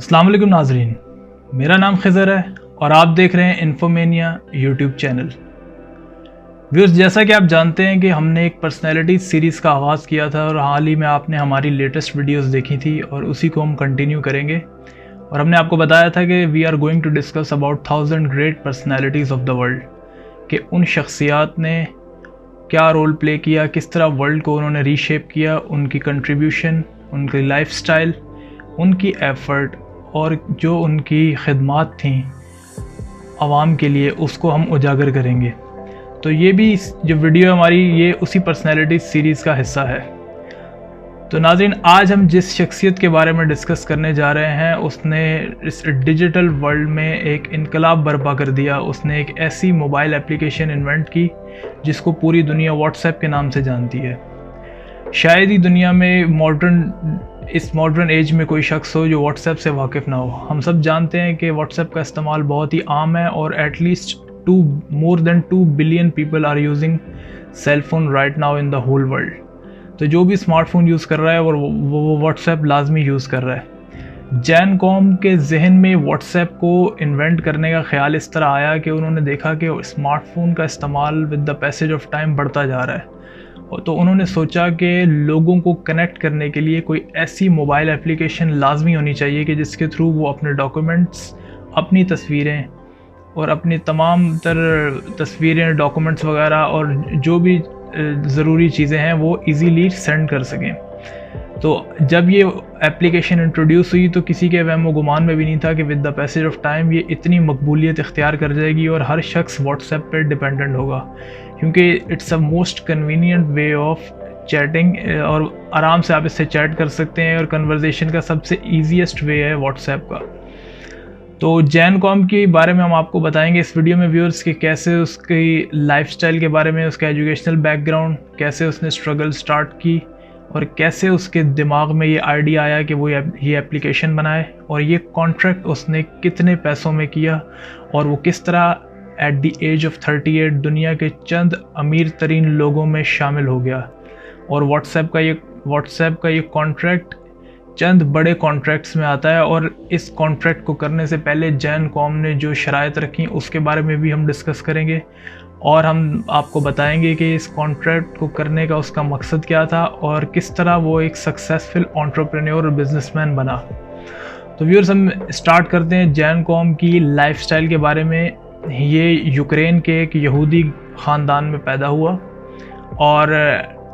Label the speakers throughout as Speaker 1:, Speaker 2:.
Speaker 1: अस्सलाम वालेकुम नाजरीन, मेरा नाम खिज़र है और आप देख रहे हैं इन्फोमेनिया यूट्यूब चैनल। व्यूअर्स, जैसा कि आप जानते हैं कि हमने एक पर्सनैलिटी सीरीज़ का आगाज़ किया था और हाल ही में आपने हमारी लेटेस्ट वीडियोस देखी थी और उसी को हम कंटिन्यू करेंगे। और हमने आपको बताया था कि we are going to discuss about 1000 great personalities of the world, कि उन शख्सियात ने क्या रोल प्ले किया, किस तरह वर्ल्ड को उन्होंने रीशेप किया, उनकी कंट्रीब्यूशन, उनकी लाइफस्टाइल, उनकी एफ़र्ट और जो उनकी खिदमात थी आवाम के लिए, उसको हम उजागर करेंगे। तो ये भी जो वीडियो हमारी ये उसी पर्सनैलिटी सीरीज़ का हिस्सा है। तो नाज़रीन, आज हम जिस शख्सियत के बारे में डिस्कस करने जा रहे हैं उसने इस डिजिटल वर्ल्ड में एक इनकलाब बर्पा कर दिया। उसने एक ऐसी मोबाइल एप्लीकेशन इन्वेंट की जिसको पूरी दुनिया व्हाट्सएप के नाम से जानती है। शायद ही दुनिया में इस मॉडर्न एज में कोई शख्स हो जो व्हाट्सएप से वाकिफ़ ना हो। हम सब जानते हैं कि व्हाट्सएप का इस्तेमाल बहुत ही आम है और at least more than 2 billion people are using cell phone right now in the whole world. तो जो भी स्मार्टफोन यूज़ कर रहा है और वो व्हाट्सएप लाजमी यूज़ कर रहा है। जैन कॉम के जहन में व्हाट्सएप को इन्वेंट करने का ख्याल इस तरह आया कि उन्होंने देखा कि स्मार्टफोन का इस्तेमाल with the passage of time बढ़ता जा रहा है। तो उन्होंने सोचा कि लोगों को कनेक्ट करने के लिए कोई ऐसी मोबाइल एप्लीकेशन लाजमी होनी चाहिए कि जिसके थ्रू वो अपने डॉक्यूमेंट्स, अपनी तस्वीरें और अपनी तमाम तस्वीरें, डॉक्यूमेंट्स वगैरह और जो भी ज़रूरी चीज़ें हैं वो इजीली सेंड कर सकें। तो जब ये एप्लीकेशन इंट्रोड्यूस हुई तो किसी के वहम व गुमान में भी नहीं था कि with the passage of time ये इतनी मकबूलियत इख्तियार कर जाएगी और हर शख्स व्हाट्सएप पर डिपेंडेंट होगा, क्योंकि it's a most convenient way of chatting और आराम से आप इससे चैट कर सकते हैं और कन्वर्जेशन का सबसे ईजीएस्ट वे है व्हाट्सएप का। तो जैन कॉम के बारे में हम आपको बताएंगे इस वीडियो में व्यूअर्स कि कैसे उसकी लाइफस्टाइल के बारे में, उसका एजुकेशनल बैकग्राउंड, कैसे उसने स्ट्रगल स्टार्ट की और कैसे उसके दिमाग में ये आइडिया आया कि वो ये एप्लीकेशन बनाए और ये कॉन्ट्रैक्ट उसने कितने पैसों में किया और वो किस तरह एट द एज ऑफ 38 दुनिया के चंद अमीर तरीन लोगों में शामिल हो गया। और व्हाट्सएप का ये कॉन्ट्रैक्ट चंद बड़े कॉन्ट्रैक्ट्स में आता है और इस कॉन्ट्रैक्ट को करने से पहले जैन कॉम ने जो शराइत रखी उसके बारे में भी हम डिस्कस करेंगे और हम आपको बताएंगे कि इस कॉन्ट्रैक्ट को करने का उसका मकसद क्या था और किस तरह वो एक सक्सेसफुल एंटरप्रेन्योर और बिजनेसमैन बना। तो व्यूअर्स, हम स्टार्ट करते हैं जैन कॉम की लाइफस्टाइल के बारे में। ये यूक्रेन के एक यहूदी ख़ानदान में पैदा हुआ और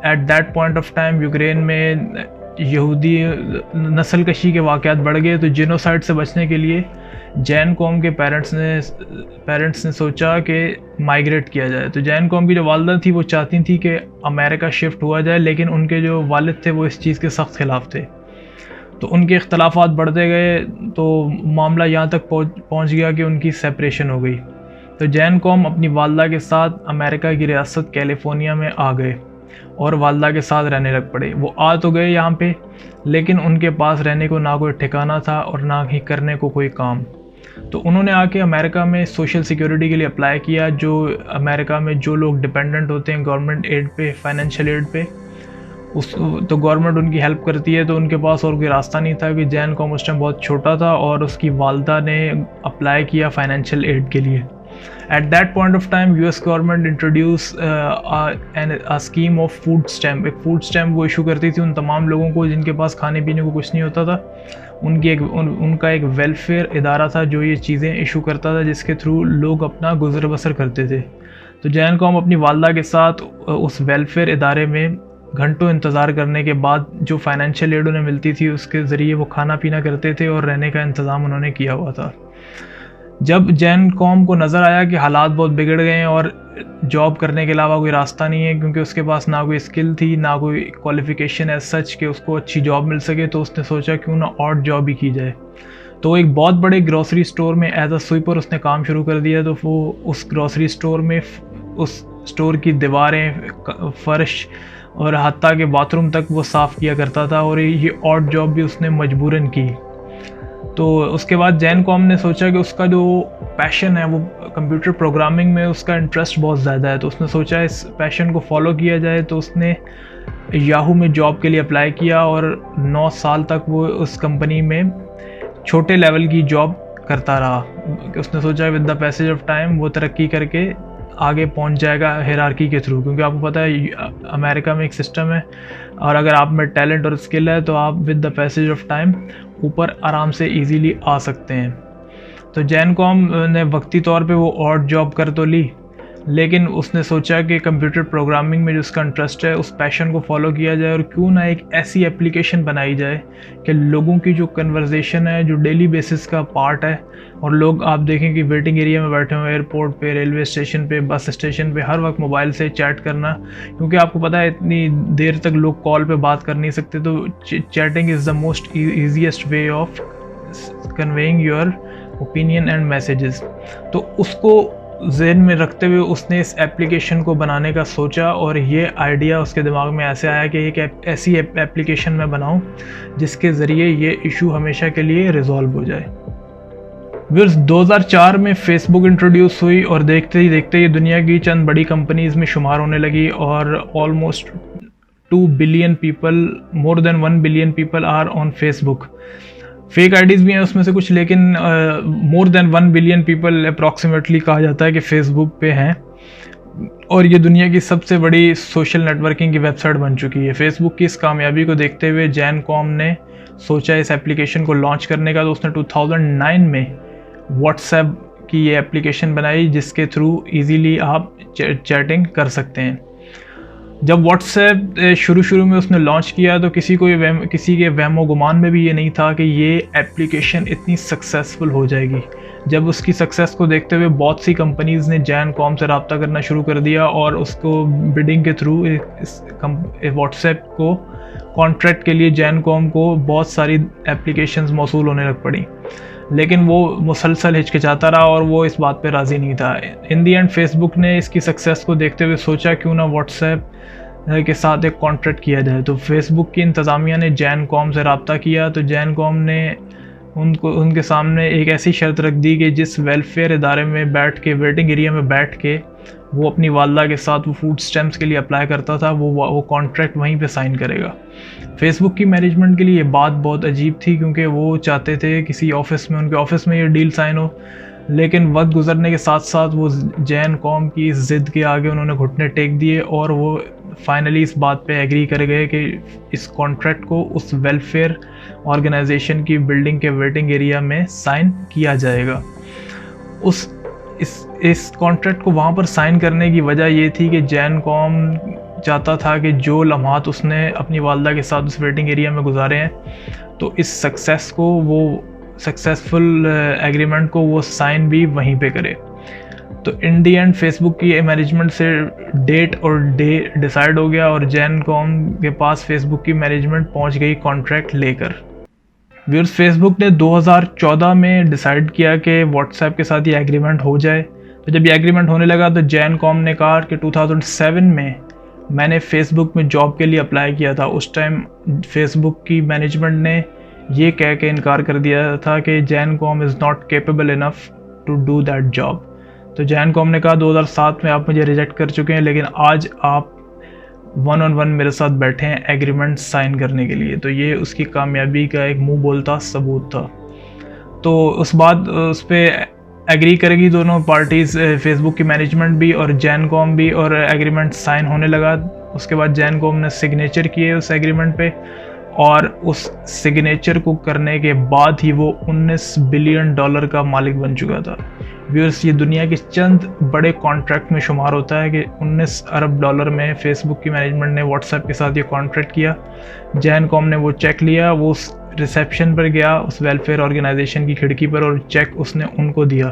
Speaker 1: at that point of time Ukraine में यहूदी नस्ल कशी के वाक़यात बढ़ गए। तो जिनोसाइड से बचने के लिए जैन कॉम के पेरेंट्स ने सोचा कि माइग्रेट किया जाए। तो जैन कॉम की जो वालदा थी वो चाहती थी कि अमेरिका शिफ्ट हुआ जाए, लेकिन उनके जो वालिद थे वो इस चीज़ के सख्त ख़िलाफ़ थे। तो उनके इख्तलाफात बढ़ते गए तो मामला यहाँ तक पहुँच गया कि उनकी सेपरेशन हो गई। तो जैन कॉम अपनी वालदा के साथ अमेरिका की रियासत कैलिफोर्निया में आ गए और वालदा के साथ रहने लग पड़े। वो आ तो गए यहाँ पे, लेकिन उनके पास रहने को ना कोई ठिकाना था और ना ही करने को कोई काम। तो उन्होंने आके अमेरिका में सोशल सिक्योरिटी के लिए अप्लाई किया। जो अमेरिका में जो लोग डिपेंडेंट होते हैं गवर्नमेंट एड पे, फाइनेंशियल एड पे, तो गवर्नमेंट उनकी हेल्प करती है। तो उनके पास और कोई रास्ता नहीं था कि जैन कॉम उस टाइम बहुत छोटा था और उसकी वालदा ने अप्लाई किया फाइनेंशियल एड के लिए। At that point of time, US government introduce a scheme of food stamp। एक फूड स्टैम्प वो इशू करती थी उन तमाम लोगों को जिनके पास खाने पीने को कुछ नहीं होता था। उनका एक वेलफेयर इदारा था जो ये चीज़ें इशू करता था, जिसके थ्रू लोग अपना गुजर बसर करते थे। तो जैन कॉम अपनी वालदा के साथ उस वेलफेयर इदारे में घंटों इंतज़ार करने के बाद जो फाइनेंशियल एड उन्हें मिलती थी उसके ज़रिए वो खाना पीना करते थे और रहने का इंतज़ाम उन्होंने किया हुआ था। जब जैन कॉम को नज़र आया कि हालात बहुत बिगड़ गए हैं और जॉब करने के अलावा कोई रास्ता नहीं है, क्योंकि उसके पास ना कोई स्किल थी ना कोई क्वालिफ़िकेशन एज सच कि उसको अच्छी जॉब मिल सके, तो उसने सोचा क्यों ना ऑड जॉब ही की जाए। तो एक बहुत बड़े ग्रॉसरी स्टोर में एज अ स्वीपर उसने काम शुरू कर दिया। तो वो उस ग्रॉसरी स्टोर में उस स्टोर की दीवारें, फर्श और हत्ता के बाथरूम तक वो साफ़ किया करता था और ये ऑड जॉब भी उसने मजबूरन की। तो उसके बाद जैन कॉम ने सोचा कि उसका जो पैशन है वो कंप्यूटर प्रोग्रामिंग में उसका इंटरेस्ट बहुत ज़्यादा है, तो उसने सोचा इस पैशन को फॉलो किया जाए। तो उसने याहू में जॉब के लिए अप्लाई किया और 9 साल तक वो उस कंपनी में छोटे लेवल की जॉब करता रहा। उसने सोचा with the passage of time वो तरक्की करके आगे पहुंच जाएगा हायरार्की के थ्रू, क्योंकि आपको पता है अमेरिका में एक सिस्टम है और अगर आप में टैलेंट और स्किल है तो आप with the passage of time ऊपर आराम से इजीली आ सकते हैं। तो जैन कॉम ने वक्ती तौर पे वो और जॉब कर तो ली, लेकिन उसने सोचा कि कंप्यूटर प्रोग्रामिंग में जो उसका इंटरेस्ट है उस पैशन को फॉलो किया जाए और क्यों ना एक ऐसी एप्लीकेशन बनाई जाए कि लोगों की जो कन्वर्सेशन है, जो डेली बेसिस का पार्ट है, और लोग आप देखें कि वेटिंग एरिया में बैठे हुए, एयरपोर्ट पे, रेलवे स्टेशन पे, बस स्टेशन पे, हर वक्त मोबाइल से चैट करना, क्योंकि आपको पता है इतनी देर तक लोग कॉल पे बात कर नहीं सकते, तो chatting is the most easiest way of conveying your opinion and messages. तो उसको ज़हन में रखते हुए उसने इस एप्लीकेशन को बनाने का सोचा और ये आइडिया उसके दिमाग में ऐसे आया कि एक ऐसी एप्लीकेशन मैं बनाऊं जिसके ज़रिए ये इशू हमेशा के लिए रिजॉल्व हो जाए। व्यूअर्स, 2004 में फ़ेसबुक इंट्रोड्यूस हुई और देखते ही देखते ये दुनिया की चंद बड़ी कंपनीज़ में शुमार होने लगी और almost 2 billion people, more than 1 billion people are on Facebook. Fake IDs भी हैं उसमें से कुछ, लेकिन more than 1 billion people approximately कहा जाता है कि फेसबुक पे हैं और ये दुनिया की सबसे बड़ी सोशल नेटवर्किंग की वेबसाइट बन चुकी है। फेसबुक की इस कामयाबी को देखते हुए जैन कॉम ने सोचा इस एप्लीकेशन को लॉन्च करने का, तो उसने 2009 में व्हाट्सएप की ये एप्लीकेशन बनाई जिसके थ्रू इजीली आप चैटिंग कर सकते हैं। जब व्हाट्सएप शुरू में उसने लॉन्च किया तो किसी के वहमो गुमान में भी ये नहीं था कि ये एप्लीकेशन इतनी सक्सेसफुल हो जाएगी। जब उसकी सक्सेस को देखते हुए बहुत सी कंपनीज़ ने जैन कॉम से रब्ता करना शुरू कर दिया और उसको बिडिंग के थ्रू व्हाट्सएप को कॉन्ट्रैक्ट के लिए जैन कॉम को बहुत सारी एप्लीकेशंस मौसूल होने लग पड़ी, लेकिन वो मुसलसल हिचकिचाता रहा और वो इस बात पे राज़ी नहीं था। इन दी एंड फेसबुक ने इसकी सक्सेस को देखते हुए सोचा क्यों ना व्हाट्सएप के साथ एक कॉन्ट्रैक्ट किया जाए। तो फेसबुक की इंतज़ामिया ने जैन कॉम से रब्ता किया, तो जैन कॉम ने उनके सामने एक ऐसी शर्त रख दी कि जिस वेलफेयर इदारे में बैठ के, वेटिंग एरिया में बैठ के वो अपनी वालदा के साथ वो फूड स्टैम्प्स के लिए अप्लाई करता था, वो कॉन्ट्रैक्ट वहीं पे साइन करेगा। फेसबुक की मैनेजमेंट के लिए ये बात बहुत अजीब थी, क्योंकि वो चाहते थे किसी ऑफिस में, उनके ऑफिस में ये डील साइन हो, लेकिन वक्त गुजरने के साथ साथ वो जैन कॉम की इस ज़िद के आगे उन्होंने घुटने टेक दिए और वो फाइनली इस बात पे एग्री कर गए कि इस कॉन्ट्रैक्ट को उस वेलफेयर ऑर्गेनाइजेशन की बिल्डिंग के वेटिंग एरिया में साइन किया जाएगा। इस कॉन्ट्रैक्ट को वहाँ पर साइन करने की वजह ये थी कि जैन कॉम चाहता था कि जो लम्हात उसने अपनी वालदा के साथ उस वेटिंग एरिया में गुजारे हैं, तो इस सक्सेस को, वो सक्सेसफुल एग्रीमेंट को वो साइन भी वहीं पे करे। तो इन दी एंड फेसबुक की मैनेजमेंट से डेट और डे डिसाइड हो गया और जैन कॉम के पास फेसबुक की मैनेजमेंट पहुंच गई कॉन्ट्रैक्ट लेकर। व्यूअर्स, फेसबुक ने 2014 में डिसाइड किया कि व्हाट्सएप के साथ ये एग्रीमेंट हो जाए। तो जब ये एग्रीमेंट होने लगा तो जैन कॉम ने कहा कि 2007 में मैंने फेसबुक में जॉब के लिए अप्लाई किया था। उस टाइम फेसबुक की मैनेजमेंट ने ये कह के इनकार कर दिया था कि Jan Koum is not capable enough to do that job. तो जैन कॉम ने कहा 2007 में आप मुझे रिजेक्ट कर चुके हैं, लेकिन आज आप 1-on-1 मेरे साथ बैठे हैं एग्रीमेंट साइन करने के लिए। तो ये उसकी कामयाबी का एक मुंह बोलता सबूत था। तो उस पर एग्री करेगी दोनों पार्टीज़, फेसबुक की मैनेजमेंट भी और जैन कॉम भी, और एग्रीमेंट साइन होने लगा। उसके बाद जैन कॉम ने सिग्नेचर किए उस एग्रीमेंट पे और उस सिग्नेचर को करने के बाद ही वो $19 बिलियन का मालिक बन चुका था। व्यूअर्स, ये दुनिया के चंद बड़े कॉन्ट्रैक्ट में शुमार होता है कि $19 अरब में फेसबुक की मैनेजमेंट ने व्हाट्सएप के साथ ये कॉन्ट्रैक्ट किया। जैन कॉम ने वो चेक लिया, वो उस रिसेप्शन पर गया उस वेलफेयर ऑर्गेनाइजेशन की खिड़की पर और चेक उसने उनको दिया।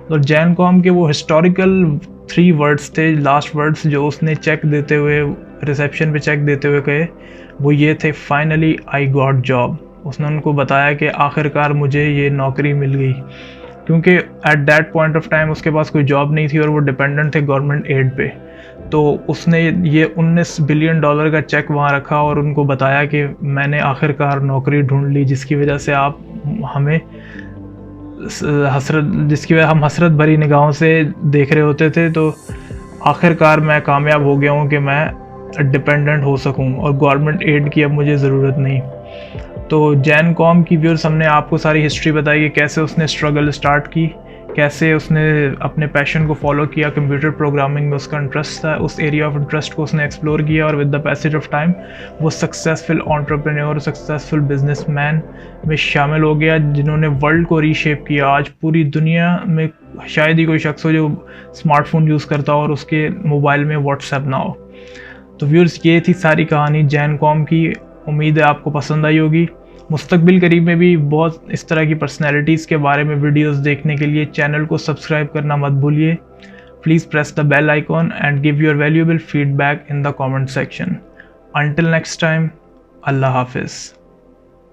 Speaker 1: तो जैन कॉम के वो हिस्टोरिकल 3 वर्ड्स थे, लास्ट वर्ड्स जो उसने चेक देते हुए, रिसेप्शन पे चेक देते हुए कहे, वो ये थे, फाइनली आई गॉट जॉब। उसने उनको बताया कि आखिरकार मुझे ये नौकरी मिल गई, क्योंकि at that point of time उसके पास कोई जॉब नहीं थी और वो डिपेंडेंट थे गवर्नमेंट एड पे। तो उसने ये $19 बिलियन का चेक वहाँ रखा और उनको बताया कि मैंने आखिरकार नौकरी ढूंढ ली, जिसकी वजह से हम हसरत भरी निगाहों से देख रहे होते थे। तो आखिरकार मैं कामयाब हो गया हूँ कि मैं डिपेंडेंट हो सकूँ और गवर्नमेंट एड की अब मुझे ज़रूरत नहीं। तो जैन कॉम की व्यूअर्स हमने आपको सारी हिस्ट्री बताई कि कैसे उसने स्ट्रगल स्टार्ट की, कैसे उसने अपने पैशन को फॉलो किया, कंप्यूटर प्रोग्रामिंग में उसका इंटरेस्ट था, उस एरिया ऑफ इंटरेस्ट को उसने एक्सप्लोर किया और with the passage of time वो सक्सेसफुल एंटरप्रेन्योर, सक्सेसफुल बिजनेसमैन में शामिल हो गया, जिन्होंने वर्ल्ड को रीशेप किया। आज पूरी दुनिया में शायद ही कोई शख्स हो जो स्मार्टफोन यूज़ करता हो और उसके मोबाइल में व्हाट्सएप ना हो। तो व्यूअर्स, ये थी सारी कहानी जैन कॉम की। उम्मीद है आपको पसंद आई होगी। मुस्तकबिल करीब में भी बहुत इस तरह की पर्सनैलिटीज़ के बारे में वीडियोस देखने के लिए चैनल को सब्सक्राइब करना मत भूलिए। Please press the bell icon and give your valuable feedback in the comment section. Until next time, अल्लाह हाफिज़।